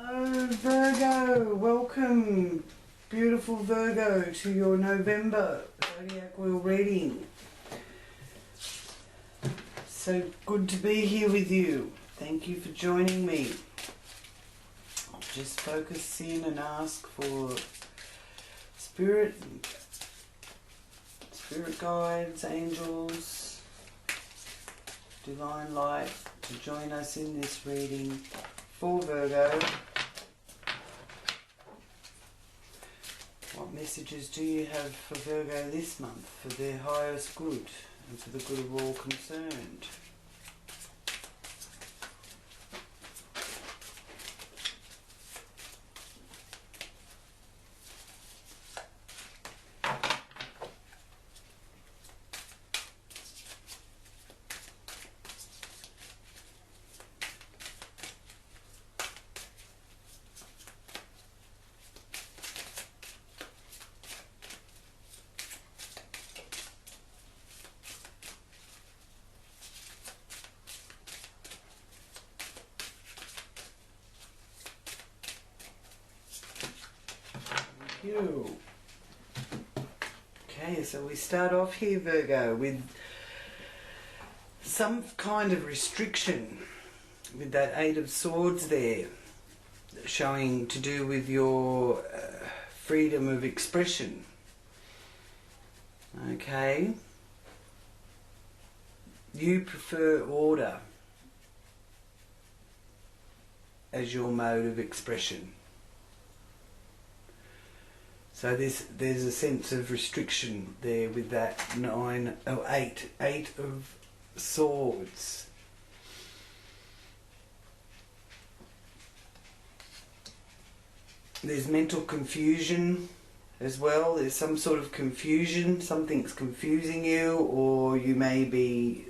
Oh, Virgo, welcome, beautiful Virgo, to your November Zodiac Wheel reading. So good to be here with you. Thank you for joining me. I'll just focus in and ask for spirit guides, angels, divine light to join us in this reading for Virgo. What messages do you have for Virgo this month for their highest good and for the good of all concerned? You. Okay, so we start off here, Virgo, with some kind of restriction with that Eight of Swords there, showing to do with your freedom of expression. Okay, you prefer order as your mode of expression. So there's a sense of restriction there with that eight of swords. There's mental confusion as well. There's some sort of confusion. Something's confusing you, or you may be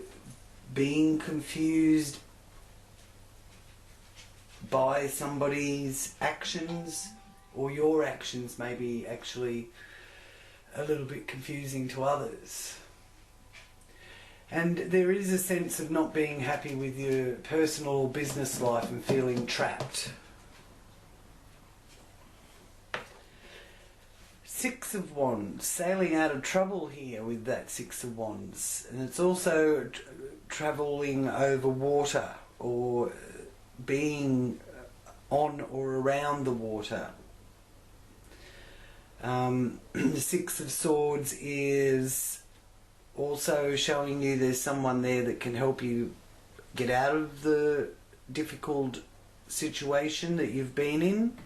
being confused by somebody's actions. Or your actions may be actually a little bit confusing to others. And there is a sense of not being happy with your personal or business life and feeling trapped. Six of Wands, sailing out of trouble here with that Six of Wands. And it's also travelling over water or being on or around the water. The Six of Swords is also showing you there's someone there that can help you get out of the difficult situation that you've been in,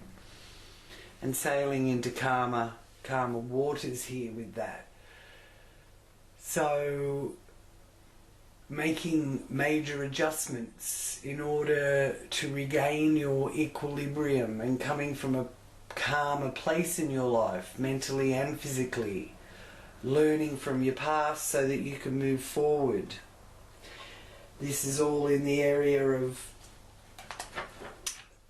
and sailing into calmer waters here with that. So making major adjustments in order to regain your equilibrium and coming from a calmer place in your life, mentally and physically, learning from your past so that you can move forward. This is all in the area of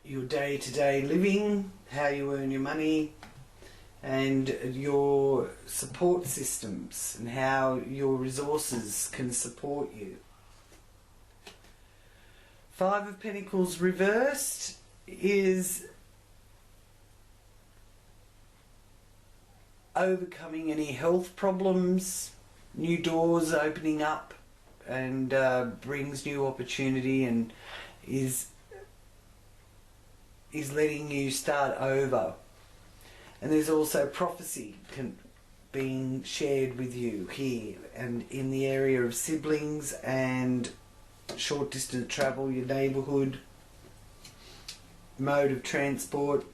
your day-to-day living, how you earn your money, and your support systems and how your resources can support you. Five of Pentacles reversed is overcoming any health problems, new doors opening up, and brings new opportunity, and is letting you start over. And there's also prophecy being shared with you here, and in the area of siblings and short distance travel, your neighbourhood, mode of transport.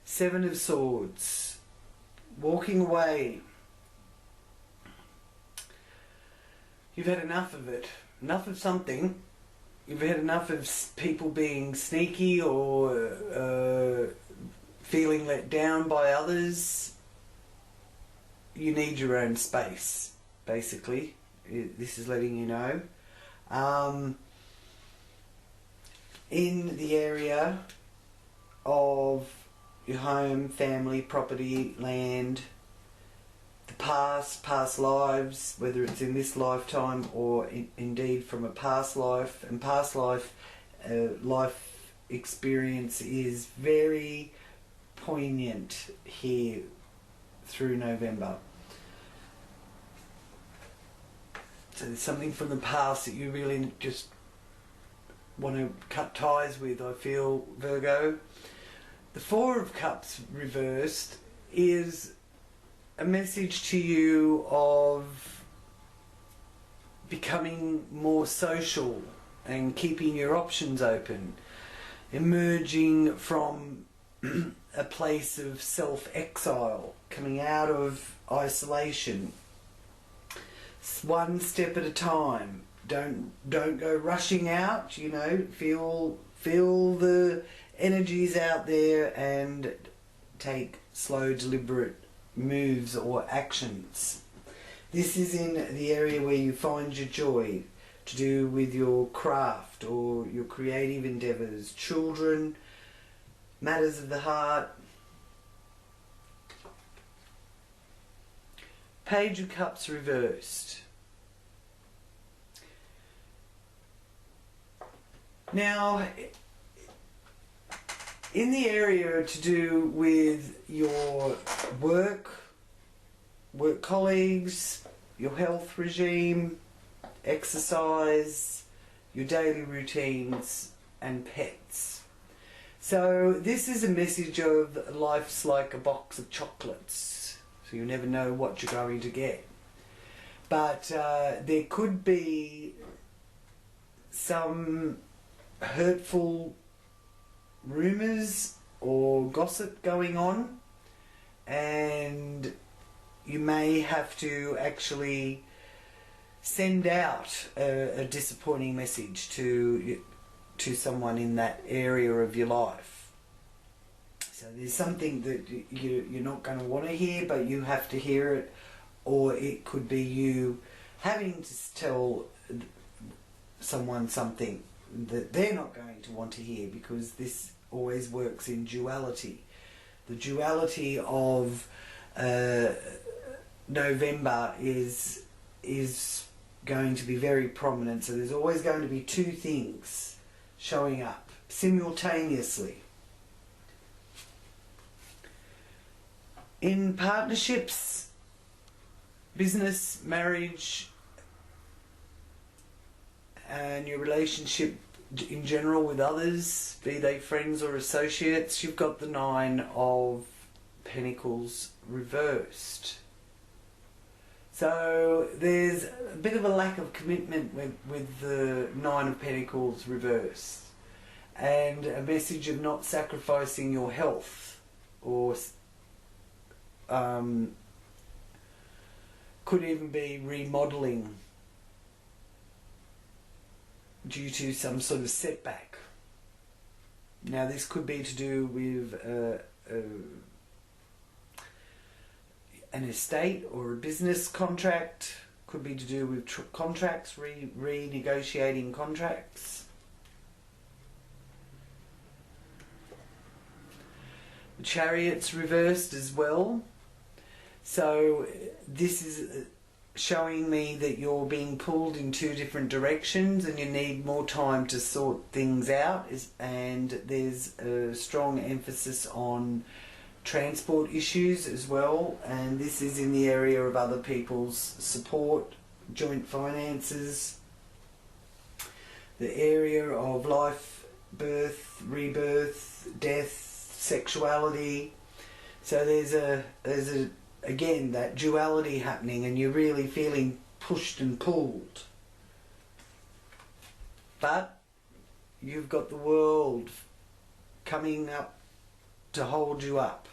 Seven of Swords, walking away. You've had enough of it, enough of something. You've had enough of people being sneaky or feeling let down by others. You need your own space, basically. This is letting you know. In the area of your home, family, property, land, the past lives, whether it's in this lifetime or indeed from a past life, and past life experience is very poignant here through November. So there's something from the past that you really just want to cut ties with, I feel, Virgo. The Four of Cups reversed is a message to you of becoming more social and keeping your options open, emerging from a place of self-exile, coming out of isolation, one step at a time. Don't go rushing out, you know, feel the energies out there and take slow, deliberate moves or actions. This is in the area where you find your joy, to do with your craft or your creative endeavours, children, matters of the heart. Page of Cups reversed. Now, in the area to do with your work colleagues, your health regime, exercise, your daily routines and pets. So this is a message of life's like a box of chocolates, so you never know what you're going to get. But there could be some hurtful rumours or gossip going on, and you may have to actually send out a disappointing message to someone in that area of your life. So there's something that you're not going to want to hear, but you have to hear it, or it could be you having to tell someone something that they're not going to want to hear, because this always works in duality. The duality of November is going to be very prominent, so there's always going to be two things showing up simultaneously. In partnerships, business, marriage, and your relationship in general with others, be they friends or associates, you've got the Nine of Pentacles reversed. So there's a bit of a lack of commitment with the Nine of Pentacles reversed, and a message of not sacrificing your health, or could even be remodeling due to some sort of setback. Now this could be to do with an estate or a business contract, could be to do with contracts, renegotiating contracts. The Chariot's reversed as well. So this is showing me that you're being pulled in two different directions and you need more time to sort things out, and there's a strong emphasis on transport issues as well, and this is in the area of other people's support, joint finances, the area of life, birth, rebirth, death, sexuality. So there's again that duality happening, and you're really feeling pushed and pulled. But you've got the world coming up to hold you up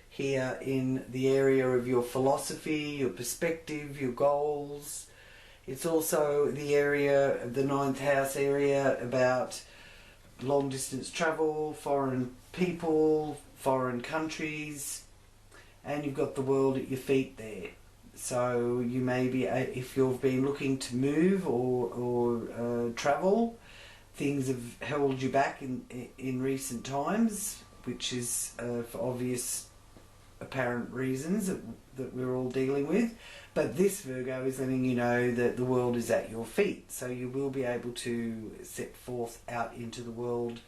here in the area of your philosophy, your perspective, your goals. It's also the area of the 9th house area about long distance travel, foreign people, foreign countries, and you've got the world at your feet there. So you may be, if you've been looking to move or travel, things have held you back in recent times, which is for obvious apparent reasons that we're all dealing with. But this, Virgo, is letting you know that the world is at your feet, so you will be able to set forth out into the world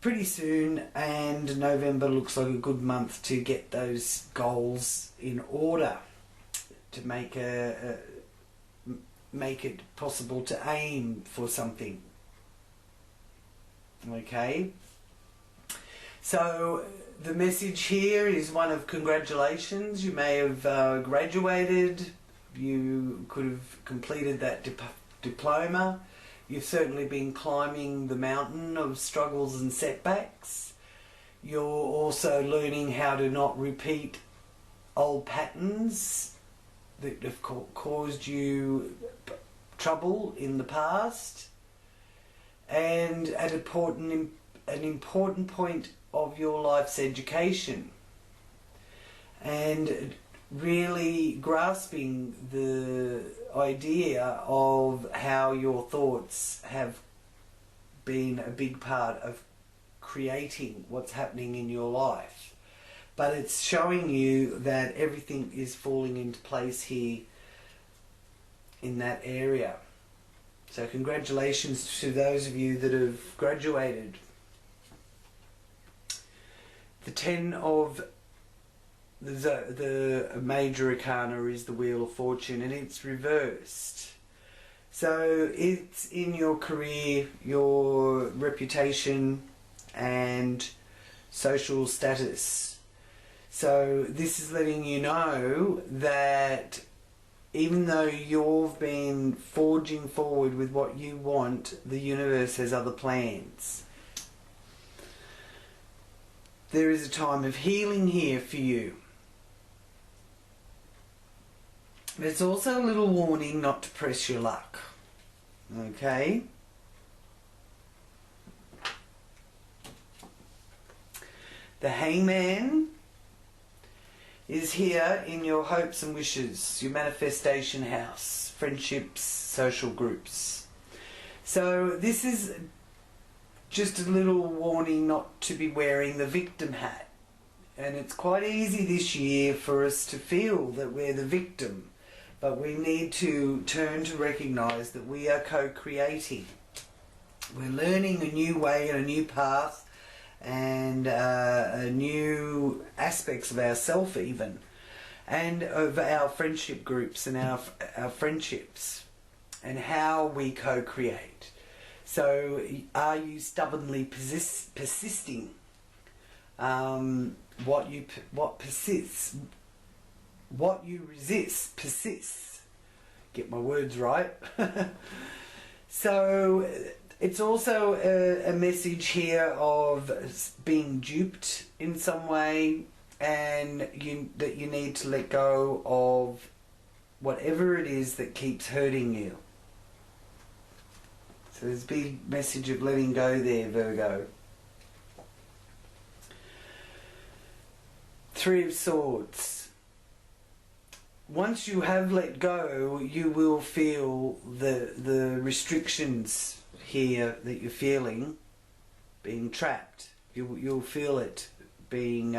pretty soon, and November looks like a good month to get those goals in order, to make it possible to aim for something. Okay, so the message here is one of congratulations. You may have graduated, you could have completed that diploma. You've certainly been climbing the mountain of struggles and setbacks. You're also learning how to not repeat old patterns that have caused you trouble in the past. And at an important point of your life's education, and really grasping the idea of how your thoughts have been a big part of creating what's happening in your life. But it's showing you that everything is falling into place here in that area. So congratulations to those of you that have graduated. The 10 of the major arcana is the Wheel of Fortune, and it's reversed. So it's in your career, your reputation and social status. So this is letting you know that even though you've been forging forward with what you want, the universe has other plans. There is a time of healing here for you. But it's also a little warning not to press your luck. Okay? The Hangman is here in your hopes and wishes, your manifestation house, friendships, social groups. So this is just a little warning not to be wearing the victim hat. And it's quite easy this year for us to feel that we're the victim. But we need to turn to recognise that we are co-creating. We're learning a new way and a new path, and new aspects of ourselves even, and of our friendship groups and our friendships, and how we co-create. So are you stubbornly persisting? What persists? What you resist persists. Get my words right. So it's also a message here of being duped in some way, and that you need to let go of whatever it is that keeps hurting you. So there's a big message of letting go there, Virgo. Three of Swords. Once you have let go, you will feel the restrictions here that you're feeling being trapped. You'll feel it being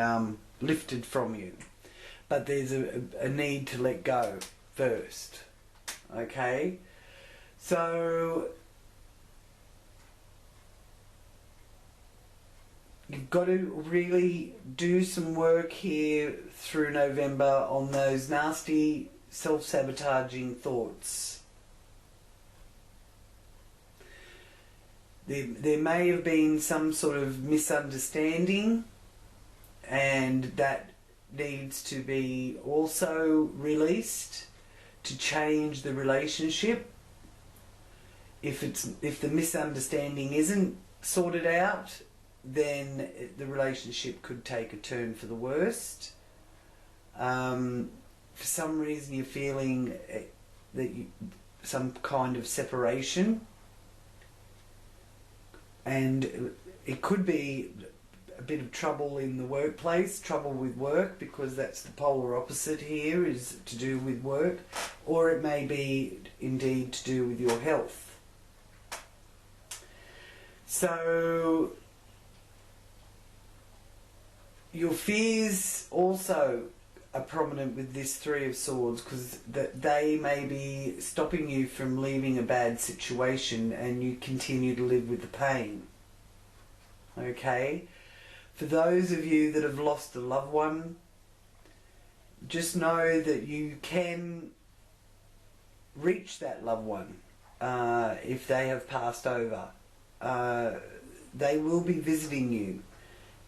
lifted from you. But there's a need to let go first. Okay? So you've got to really do some work here through November on those nasty self-sabotaging thoughts. There may have been some sort of misunderstanding, and that needs to be also released to change the relationship. If the misunderstanding isn't sorted out, then the relationship could take a turn for the worst. For some reason you're feeling that some kind of separation, and it could be a bit of trouble in the workplace, trouble with work, because that's the polar opposite here, is to do with work, or it may be indeed to do with your health. So your fears also are prominent with this Three of Swords, because they may be stopping you from leaving a bad situation and you continue to live with the pain. Okay? For those of you that have lost a loved one, just know that you can reach that loved one if they have passed over. They will be visiting you,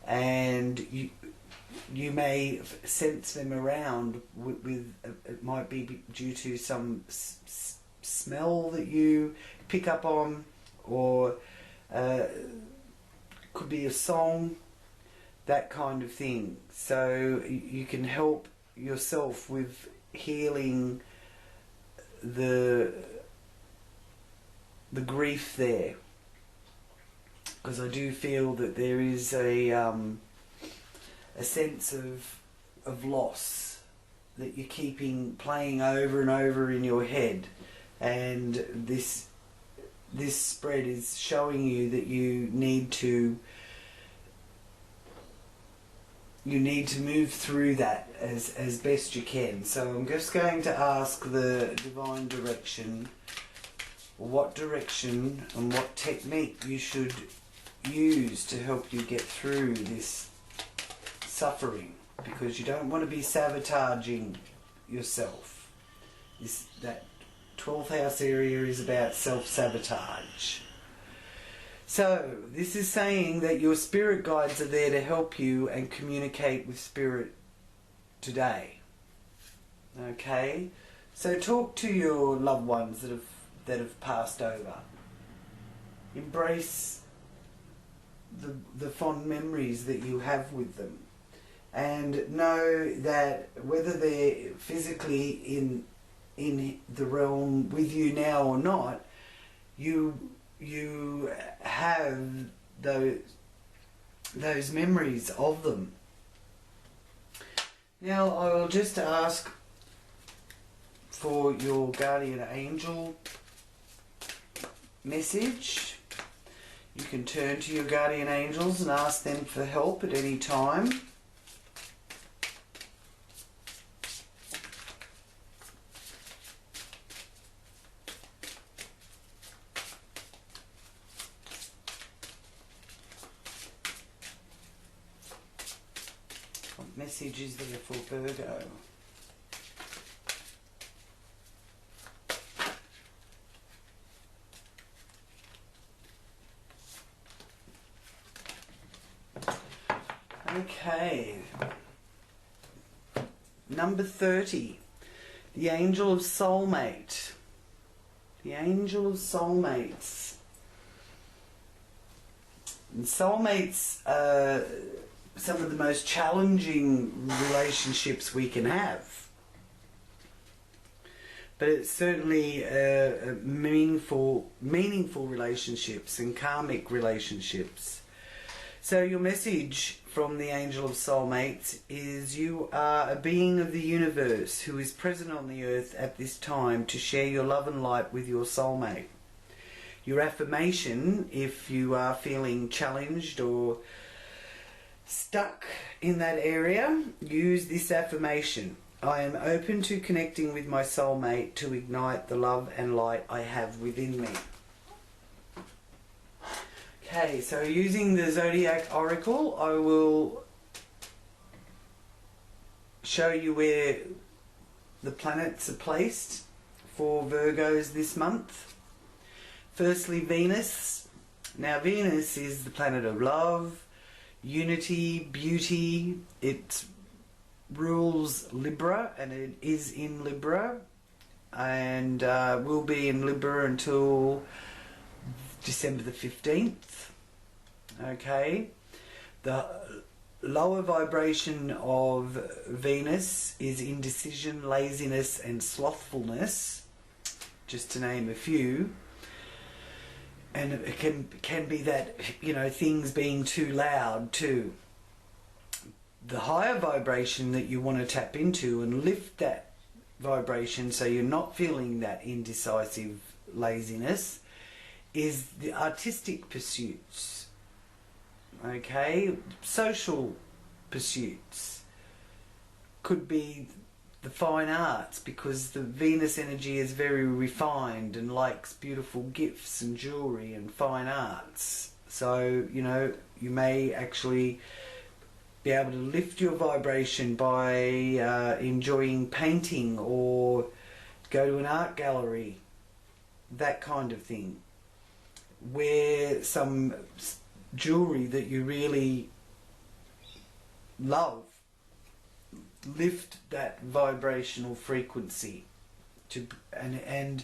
and you may sense them around with it might be due to some smell that you pick up on, or could be a song, that kind of thing. So you can help yourself with healing the grief there, because I do feel that there is a sense of loss that you're keeping playing over and over in your head, and this spread is showing you that you need to move through that as best you can. So I'm just going to ask the divine direction, what direction and what technique you should use to help you get through this suffering, because you don't want to be sabotaging yourself. That 12th house area is about self-sabotage. So this is saying that your spirit guides are there to help you and communicate with spirit today. Okay? So talk to your loved ones that have passed over. Embrace the fond memories that you have with them, and know that whether they're physically in the realm with you now or not, you have those memories of them. Now I will just ask for your guardian angel message. You can turn to your guardian angels and ask them for help at any time. What message is there for Virgo? Okay, number 30, the Angel of Soulmate. The Angel of Soulmates. And soulmates are some of the most challenging relationships we can have. But it's certainly meaningful relationships and karmic relationships. So your message from the Angel of Soulmates is you are a being of the universe who is present on the earth at this time to share your love and light with your soulmate. Your affirmation, if you are feeling challenged or stuck in that area, use this affirmation. I am open to connecting with my soulmate to ignite the love and light I have within me. Okay, so using the Zodiac Oracle, I will show you where the planets are placed for Virgos this month. Firstly, Venus. Now, Venus is the planet of love, unity, beauty. It rules Libra, and it is in Libra, and will be in Libra until December the 15th. Okay, the lower vibration of Venus is indecision, laziness and slothfulness, just to name a few. And it can be that, you know, things being too loud too. The higher vibration that you want to tap into and lift that vibration so you're not feeling that indecisive laziness is the artistic pursuits. Okay, social pursuits could be the fine arts, because the Venus energy is very refined and likes beautiful gifts and jewellery and fine arts. So, you know, you may actually be able to lift your vibration by enjoying painting or go to an art gallery, that kind of thing. Wear some jewelry that you really love. Lift that vibrational frequency and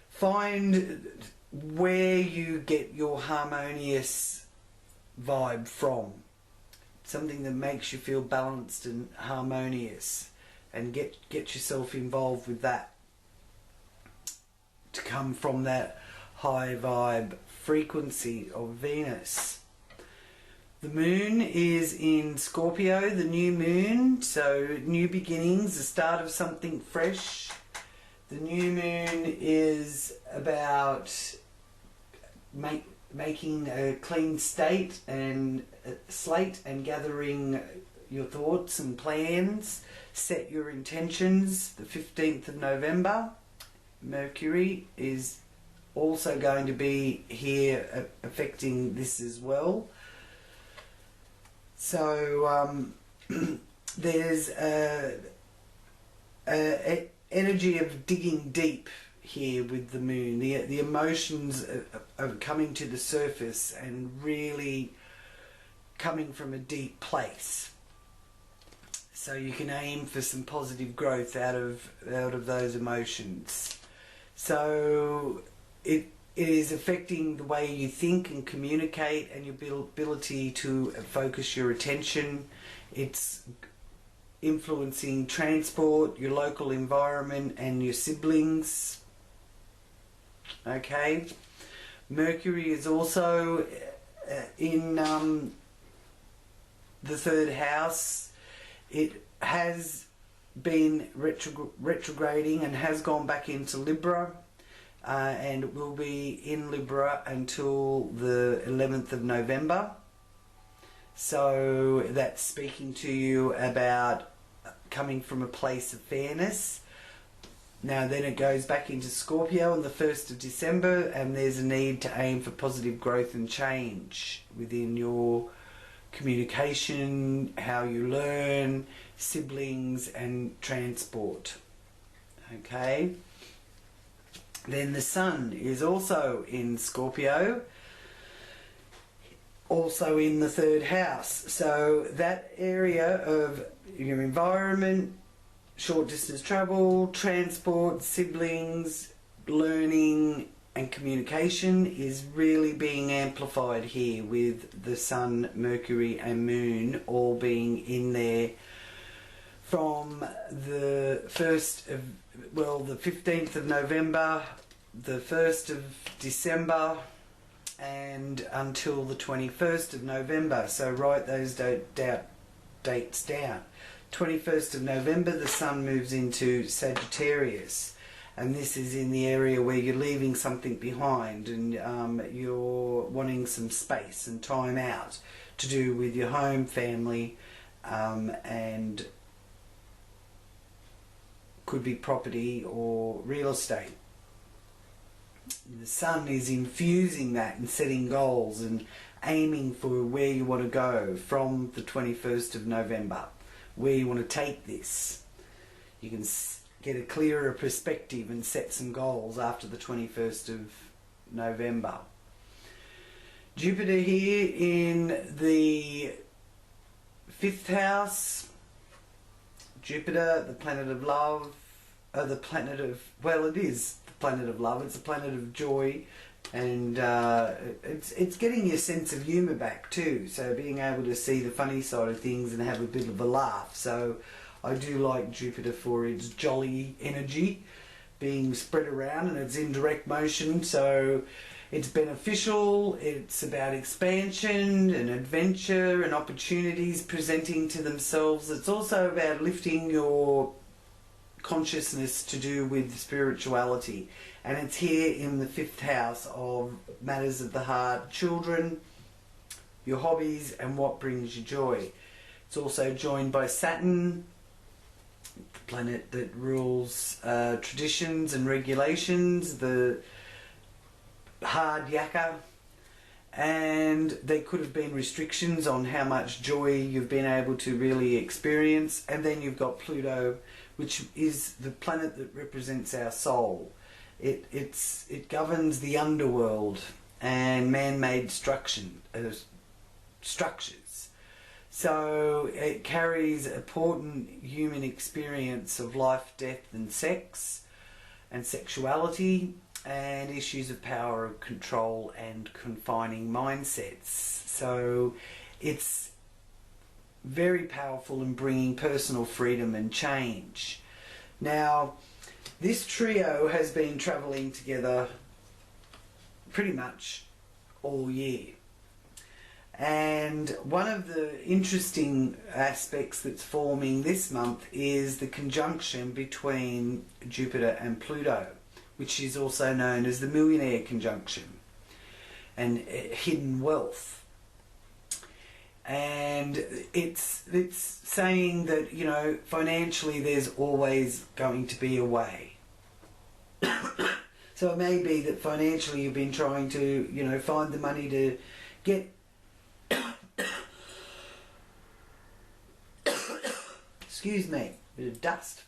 find where you get your harmonious vibe from. Something that makes you feel balanced and harmonious, and get yourself involved with that to come from that high vibe frequency of Venus. The moon is in Scorpio, the new moon, so new beginnings, the start of something fresh. The new moon is about making a clean slate and gathering your thoughts and plans. Set your intentions. The 15th of November, Mercury is also going to be here affecting this as well. So there's a energy of digging deep here with the moon. The emotions are coming to the surface and really coming from a deep place. So you can aim for some positive growth out of those emotions. So it is affecting the way you think and communicate and your ability to focus your attention. It's influencing transport, your local environment and your siblings. Okay. Mercury is also in the third house. It has been retrograding and has gone back into Libra, and will be in Libra until the 11th of November. So that's speaking to you about coming from a place of fairness. Now then it goes back into Scorpio on the 1st of December, and there's a need to aim for positive growth and change within your communication, how you learn, siblings and transport. Okay. Then the Sun is also in Scorpio, also in the third house. So that area of your environment, short distance travel, transport, siblings, learning and communication is really being amplified here with the Sun, Mercury and Moon all being in there from the 15th of November, the 1st of December and until the 21st of November. So write those dates down. 21st of November the Sun moves into Sagittarius, and this is in the area where you're leaving something behind and you're wanting some space and time out to do with your home, family, and could be property or real estate. The Sun is infusing that and setting goals and aiming for where you want to go from the 21st of November, where you want to take this. You can get a clearer perspective and set some goals after the 21st of November. Jupiter here in the 5th house. Jupiter, the planet of love, it is the planet of love. It's a planet of joy, and it's getting your sense of humour back too. So being able to see the funny side of things and have a bit of a laugh. So I do like Jupiter for its jolly energy being spread around, and it's in direct motion. So it's beneficial. It's about expansion and adventure and opportunities presenting to themselves. It's also about lifting your consciousness to do with spirituality, and it's here in the 5th house of matters of the heart, children, your hobbies and what brings you joy. It's also joined by Saturn, the planet that rules traditions and regulations, the hard yakka, and there could have been restrictions on how much joy you've been able to really experience. And then you've got Pluto, which is the planet that represents our soul. It governs the underworld and man-made structures. So it carries important human experience of life, death and sex and sexuality, and issues of power, control and confining mindsets. So it's very powerful in bringing personal freedom and change. Now, this trio has been travelling together pretty much all year. And one of the interesting aspects that's forming this month is the conjunction between Jupiter and Pluto, which is also known as the Millionaire Conjunction, and hidden wealth. And it's saying that, you know, financially there's always going to be a way. So it may be that financially you've been trying to, you know, find the money to get excuse me, bit of dust.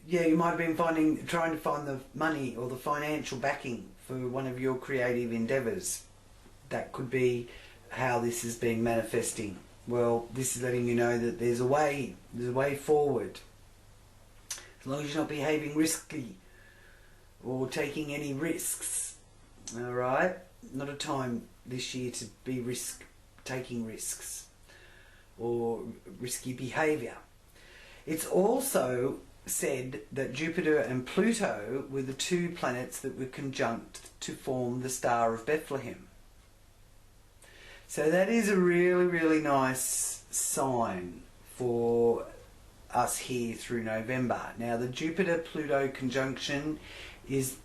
Yeah, you might have been trying to find the money or the financial backing for one of your creative endeavours. That could be how this has been manifesting. Well, this is letting you know that there's a way forward. As long as you're not behaving risky or taking any risks. Alright? Not a time this year to be taking risks or risky behaviour. It's also said that Jupiter and Pluto were the two planets that were conjunct to form the Star of Bethlehem. So that is a really, really nice sign for us here through November. Now, the Jupiter-Pluto conjunction is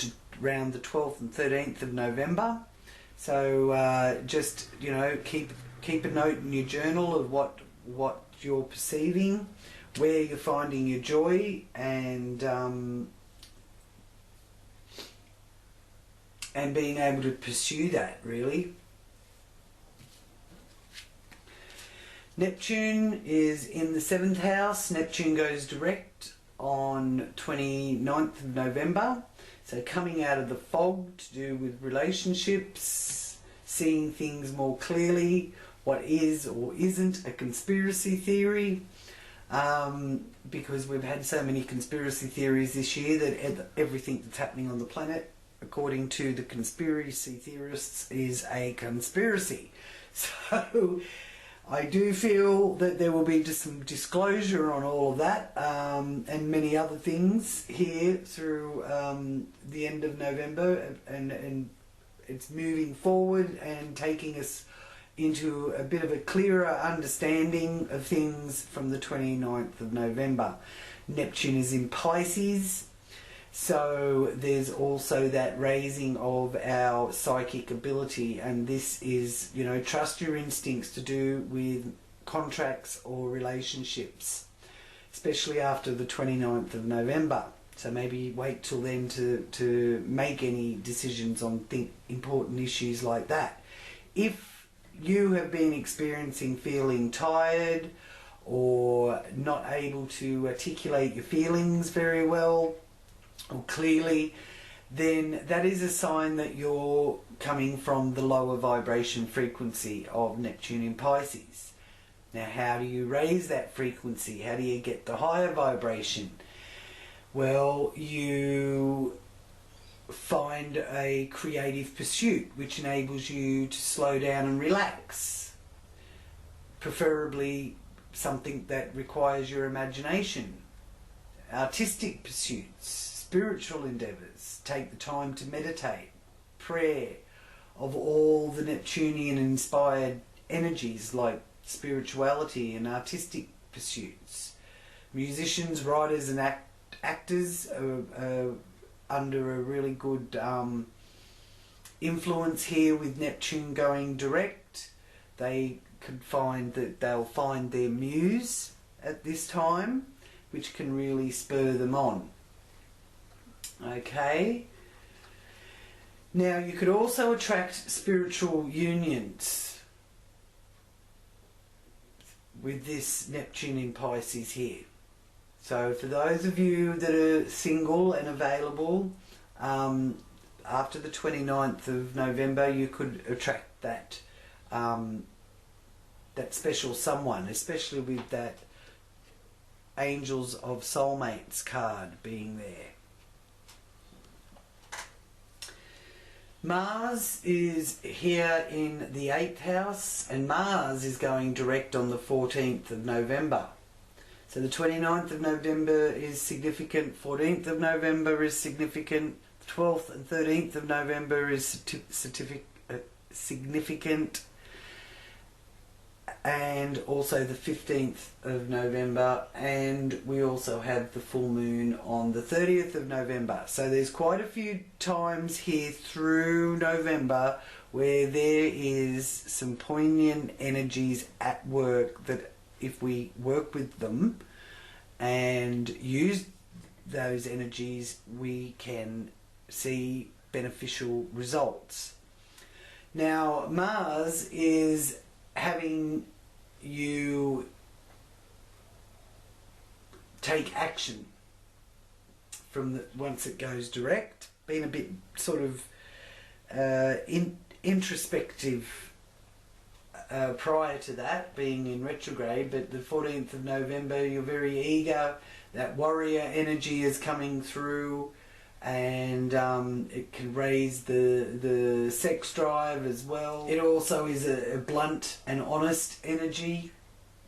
around the 12th and 13th of November. So just, you know, keep a note in your journal of what you're perceiving, where you're finding your joy, and being able to pursue that, really. Neptune is in the 7th house. Neptune goes direct on 29th of November. So coming out of the fog to do with relationships, seeing things more clearly, what is or isn't a conspiracy theory. Because we've had so many conspiracy theories this year that everything that's happening on the planet, according to the conspiracy theorists, is a conspiracy. So I do feel that there will be just some disclosure on all of that, and many other things here through the end of November, and it's moving forward and taking us into a bit of a clearer understanding of things from the 29th of November. Neptune is in Pisces, so there's also that raising of our psychic ability, and this is, you know, trust your instincts to do with contracts or relationships, especially after the 29th of November. So maybe wait till then to make any decisions on important issues like that. If you have been experiencing feeling tired or not able to articulate your feelings very well or clearly, then that is a sign that you're coming from the lower vibration frequency of Neptune in Pisces. Now, how do you raise that frequency? How do you get the higher vibration? Well, you find a creative pursuit which enables you to slow down and relax, preferably something that requires your imagination. Artistic pursuits, spiritual endeavours, take the time to meditate, prayer of all the Neptunian inspired energies like spirituality and artistic pursuits. Musicians, writers and actors are under a really good influence here with Neptune going direct. They could find that they'll find their muse at this time, which can really spur them on. Okay. Now, you could also attract spiritual unions with this Neptune in Pisces here. So for those of you that are single and available, after the 29th of November, you could attract that that special someone, especially with that Angels of Soulmates card being there. Mars is here in the 8th house, and Mars is going direct on the 14th of November. So the 29th of November is significant, 14th of November is significant, 12th and 13th of November is significant, and also the 15th of November, and we also have the full moon on the 30th of November. So there's quite a few times here through November where there is some poignant energies at work that if we work with them and use those energies, we can see beneficial results. Now, Mars is having you take action from the once it goes direct, being a bit sort of introspective prior to that, being in retrograde, but the 14th of November you're very eager, that warrior energy is coming through, and it can raise the sex drive as well. It also is a blunt and honest energy,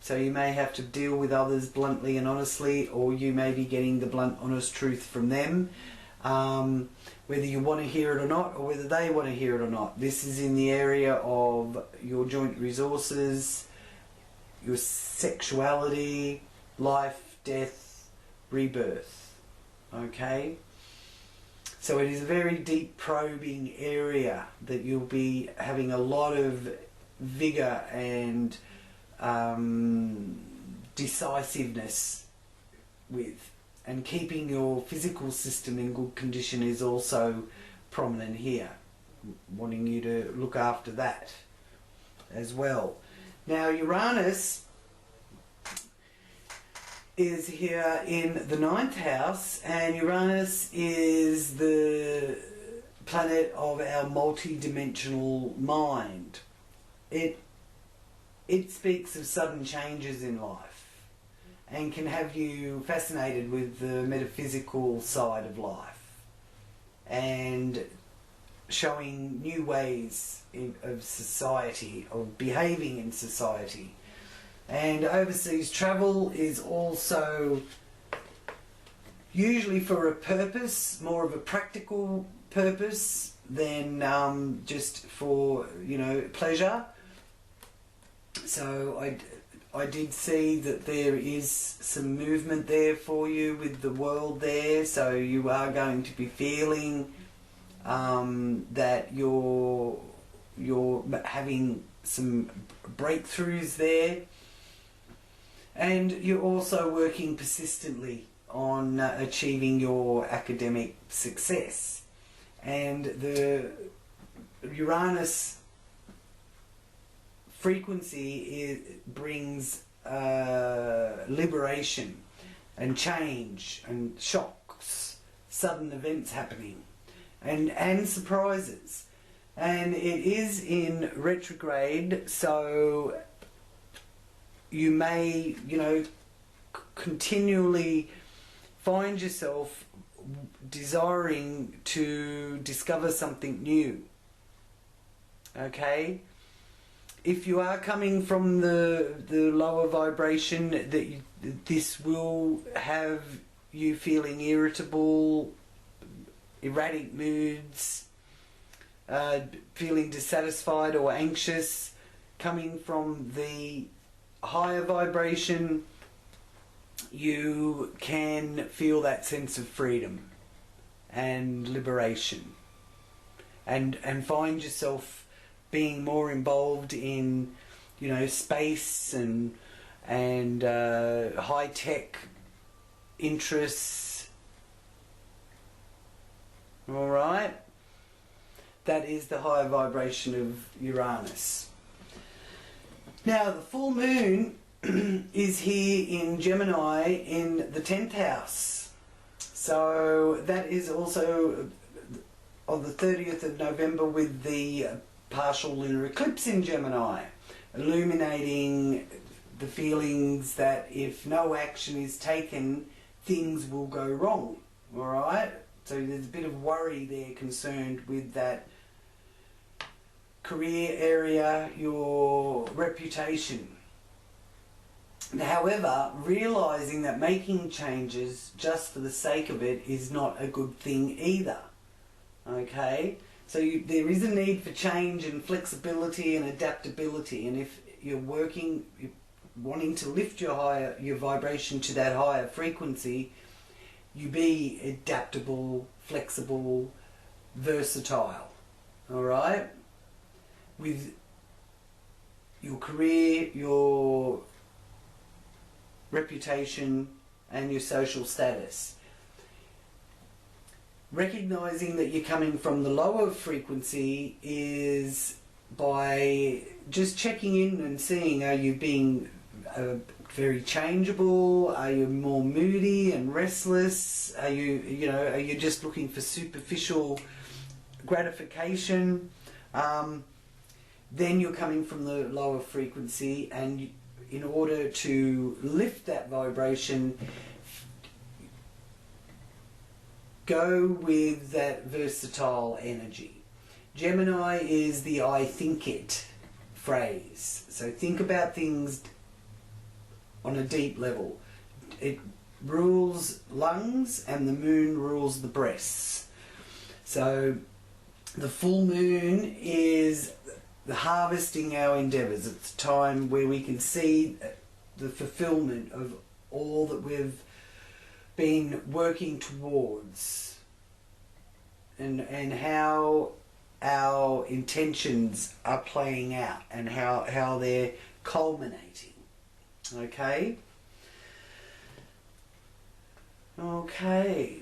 so you may have to deal with others bluntly and honestly, or you may be getting the blunt honest truth from them, whether you want to hear it or not, or whether they want to hear it or not. This is in the area of your joint resources, your sexuality, life, death, rebirth. Okay? So it is a very deep probing area that you'll be having a lot of vigour and decisiveness with. And keeping your physical system in good condition is also prominent here. Wanting you to look after that as well. Now, Uranus is here in the 9th house, and Uranus is the planet of our multi-dimensional mind. It speaks of sudden changes in life and can have you fascinated with the metaphysical side of life and showing new ways of society, of behaving in society. And overseas travel is also usually for a purpose, more of a practical purpose than just for, you know, pleasure. So I did see that there is some movement there for you with the world there, so you are going to be feeling that you're having some breakthroughs there. And you're also working persistently on achieving your academic success. And the Uranus frequency brings liberation and change and shocks, sudden events happening, and surprises. And it is in retrograde, so you may, you know, continually find yourself desiring to discover something new. Okay? If you are coming from the lower vibration, this will have you feeling irritable, erratic moods, feeling dissatisfied or anxious. Coming from the higher vibration, you can feel that sense of freedom and liberation, and find yourself being more involved in, you know, space and high tech interests. All right. that is the higher vibration of Uranus. Now, the full moon is here in Gemini in the 10th house. So that is also on the 30th of November with the partial lunar eclipse in Gemini, illuminating the feelings that if no action is taken, things will go wrong. Alright? So there's a bit of worry there concerned with that career area, your reputation. However, realising that making changes just for the sake of it is not a good thing either. Okay? So there is a need for change and flexibility and adaptability, and if you're wanting to lift your vibration to that higher frequency, you be adaptable, flexible, versatile. Alright? With your career, your reputation and your social status. Recognizing that you're coming from the lower frequency is by just checking in and seeing, are you being very changeable? Are you more moody and restless? Are you just looking for superficial gratification? Then you're coming from the lower frequency, and in order to lift that vibration, go with that versatile energy. Gemini is the I think it phrase. So think about things on a deep level. It rules lungs and the moon rules the breasts. So the full moon is the harvesting our endeavours. It's a time where we can see the fulfilment of all that we've been working towards, and how our intentions are playing out and how they're culminating. Okay? Okay.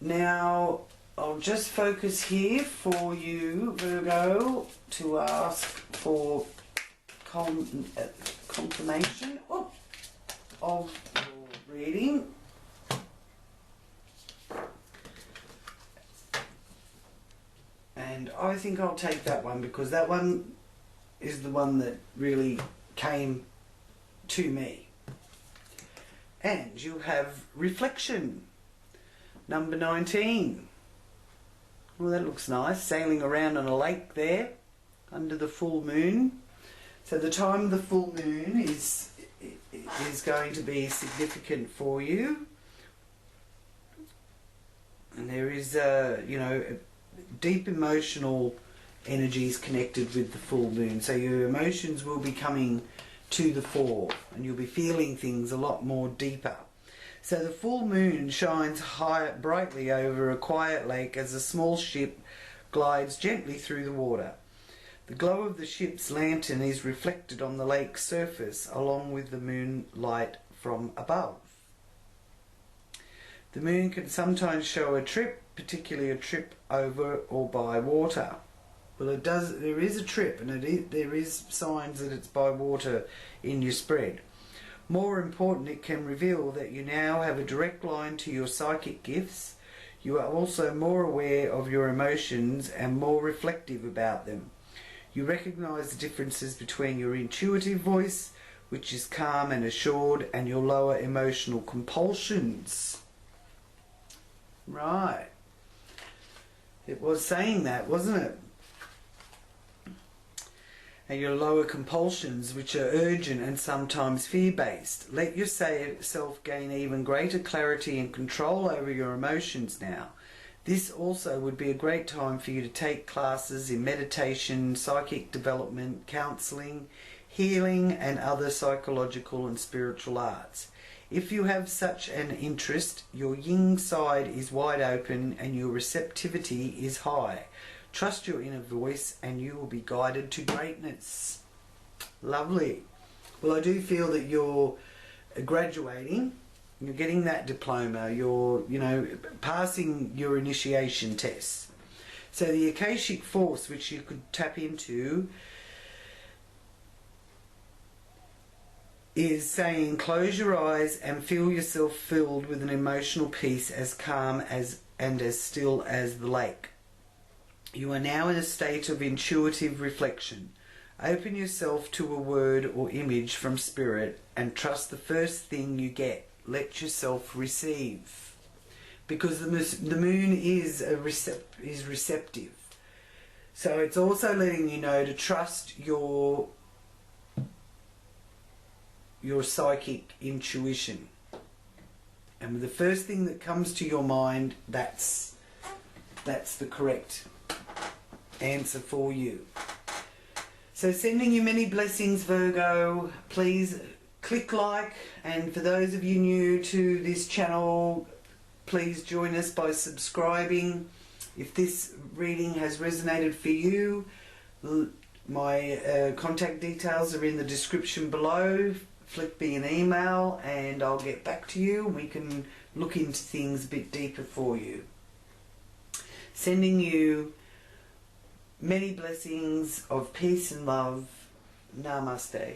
Now, I'll just focus here for you, Virgo, to ask for confirmation of your reading. And I think I'll take that one, because that one is the one that really came to me. And you have reflection, number 19. Well, that looks nice, sailing around on a lake there under the full moon. So the time of the full moon is going to be significant for you, and there is deep emotional energies connected with the full moon. So your emotions will be coming to the fore, and you'll be feeling things a lot more deeper. So the full moon shines brightly over a quiet lake as a small ship glides gently through the water. The glow of the ship's lantern is reflected on the lake's surface along with the moonlight from above. The moon can sometimes show a trip, particularly a trip over or by water. Well, it does. There is a trip, and there is signs that it's by water in your spread. More important, it can reveal that you now have a direct line to your psychic gifts. You are also more aware of your emotions and more reflective about them. You recognise the differences between your intuitive voice, which is calm and assured, and your lower emotional compulsions. Right. It was saying that, wasn't it? And your lower compulsions, which are urgent and sometimes fear-based. Let yourself gain even greater clarity and control over your emotions now. This also would be a great time for you to take classes in meditation, psychic development, counselling, healing, and other psychological and spiritual arts. If you have such an interest, your yin side is wide open and your receptivity is high. Trust your inner voice and you will be guided to greatness. Lovely. Well, I do feel that you're graduating, you're getting that diploma, you're, passing your initiation tests. So the Akashic force, which you could tap into, is saying close your eyes and feel yourself filled with an emotional peace as calm and as still as the lake. You are now in a state of intuitive reflection. Open yourself to a word or image from spirit and trust the first thing you get. Let yourself receive. Because the moon is receptive. So it's also letting you know to trust your psychic intuition. And with the first thing that comes to your mind, that's the correct answer for you. So sending you many blessings, Virgo. Please click like, and for those of you new to this channel, please join us by subscribing. If this reading has resonated for you, my contact details are in the description below. Flick me an email and I'll get back to you. We can look into things a bit deeper for you. Sending you many blessings of peace and love. Namaste.